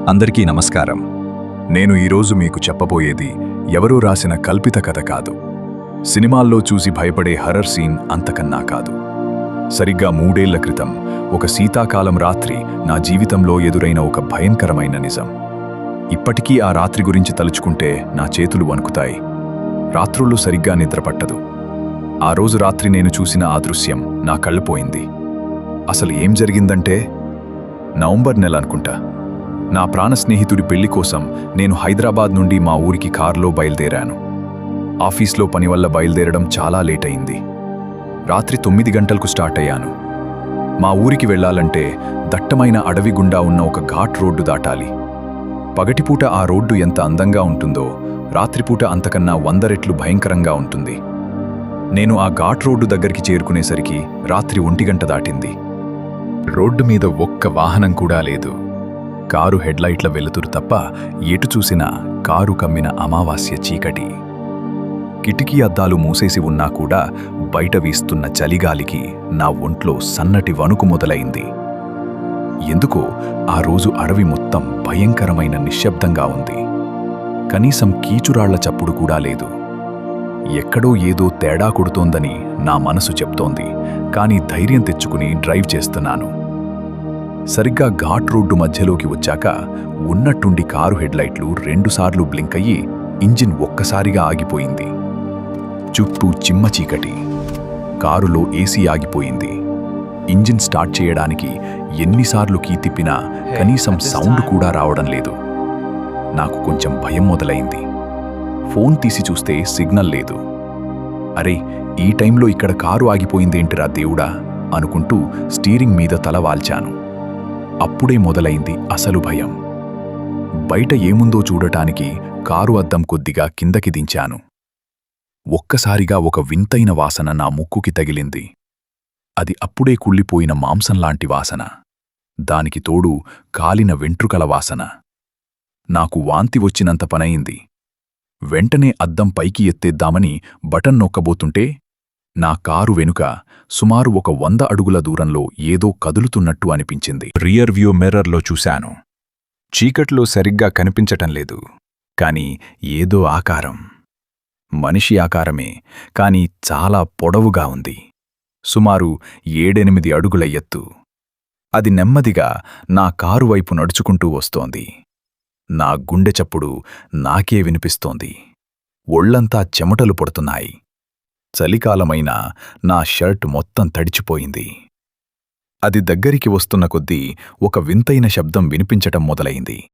అందరికీ నమస్కారం. నేను ఈరోజు మీకు చెప్పబోయేది ఎవరో రాసిన కల్పిత కథ కాదు. సినిమాల్లో చూసి భయపడే హర్రర్ సీన్ అంతకన్నా కాదు. సరిగ్గా 3 ఏళ్ల క్రితం ఒక శీతాకాలం రాత్రి నా జీవితంలో ఎదురైన ఒక భయంకరమైన నిజం. ఇప్పటికీ ఆ రాత్రి గురించి తలుచుకుంటే నా చేతులు వణుకుతాయి. రాత్రుళ్ళు సరిగ్గా నిద్రపట్టదు. ఆ రోజు రాత్రి నేను చూసిన ఆ దృశ్యం నా కళ్ళు పోయింది. అసలు ఏం జరిగిందంటే, నవంబర్ నెల అనుకుంటా, నా ప్రాణ స్నేహితుడి పెళ్లి కోసం నేను హైదరాబాద్ నుండి మా ఊరికి కారులో బయలుదేరాను. ఆఫీస్లో పని వల్ల బయలుదేరడం చాలా లేట్ అయింది. రాత్రి 9 గంటలకు స్టార్ట్ అయ్యాను. మా ఊరికి వెళ్లాలంటే దట్టమైన అడవి గుండా ఉన్న ఒక ఘాట్ రోడ్డు దాటాలి. పగటిపూట ఆ రోడ్డు ఎంత అందంగా ఉంటుందో రాత్రిపూట అంతకన్నా 100 రెట్లు భయంకరంగా ఉంటుంది. నేను ఆ ఘాట్ రోడ్డు దగ్గరికి చేరుకునేసరికి రాత్రి 1 గంట దాటింది. రోడ్డు మీద ఒక్క వాహనం కూడా లేదు. కారు హెడ్లైట్ల వెలుతురు తప్ప ఎటు చూసినా కారు కమ్మిన అమావాస్య చీకటి. కిటికీ అద్దాలు మూసేసి ఉన్నా కూడా బయట వీస్తున్న చలిగాలికి నా ఒంట్లో సన్నటి వణుకు మొదలైంది. ఎందుకో ఆ రోజు అడవి మొత్తం భయంకరమైన నిశ్శబ్దంగా ఉంది. కనీసం కీచురాళ్ల చప్పుడు కూడా లేదు. ఎక్కడో ఏదో తేడా కొడుతోందని నా మనసు చెప్తోంది. కానీ ధైర్యం తెచ్చుకుని డ్రైవ్ చేస్తున్నాను. సరిగ్గా ఘాట్ రోడ్డు మధ్యలోకి వచ్చాక ఉన్నట్టుండి కారు హెడ్లైట్లు 2 సార్లు బ్లింక్ అయ్యి ఇంజిన్ ఒక్కసారిగా ఆగిపోయింది. చుట్టూ చిమ్మ చీకటి. కారులో ఏసీ ఆగిపోయింది. ఇంజిన్ స్టార్ట్ చేయడానికి ఎన్నిసార్లు కీ తిప్పినా కనీసం సౌండ్ కూడా రావడం లేదు. నాకు కొంచెం భయం మొదలైంది. ఫోన్ తీసి చూస్తే సిగ్నల్ లేదు. అరే, ఈ టైంలో ఇక్కడ కారు ఆగిపోయిందేంటిరా దేవుడా అనుకుంటూ స్టీరింగ్ మీద తల వాల్చాను. అప్పుడే మొదలైంది అసలు భయం. బయట ఏముందో చూడటానికి కారు అద్దం కొద్దిగా కిందకి దించాను. ఒక్కసారిగా ఒక వింతైన వాసన నా ముక్కుకి తగిలింది. అది అప్పుడే కుళ్ళిపోయిన మాంసంలాంటి వాసన. దానికి తోడు కాలిన వెంట్రుకల వాసన. నాకు వాంతి వచ్చినంత పనయింది. వెంటనే అద్దం పైకి ఎత్తేద్దామని బటన్ నొక్కబోతుంటే నా కారు వెనుక సుమారు ఒక 100 అడుగుల దూరంలో ఏదో కదులుతున్నట్టు అనిపించింది. రియర్ వ్యూ మిర్రర్లో చూశాను. చీకట్లో సరిగ్గా కనిపించటం లేదు. కాని ఏదో ఆకారం. మనిషి ఆకారమే, కాని చాలా పొడవుగా ఉంది. సుమారు 7-8 అడుగుల ఎత్తు. అది నెమ్మదిగా నా కారు వైపు నడుచుకుంటూ వస్తోంది. నా గుండె చప్పుడు నాకే వినిపిస్తోంది. ఒళ్లంతా చెమటలు పడుతున్నాయి. చలికాలమైనా నా షర్ట్ మొత్తం తడిచిపోయింది. అది దగ్గరికి వస్తున్న కొద్దీ ఒక వింతైన శబ్దం వినిపించటం మొదలైంది.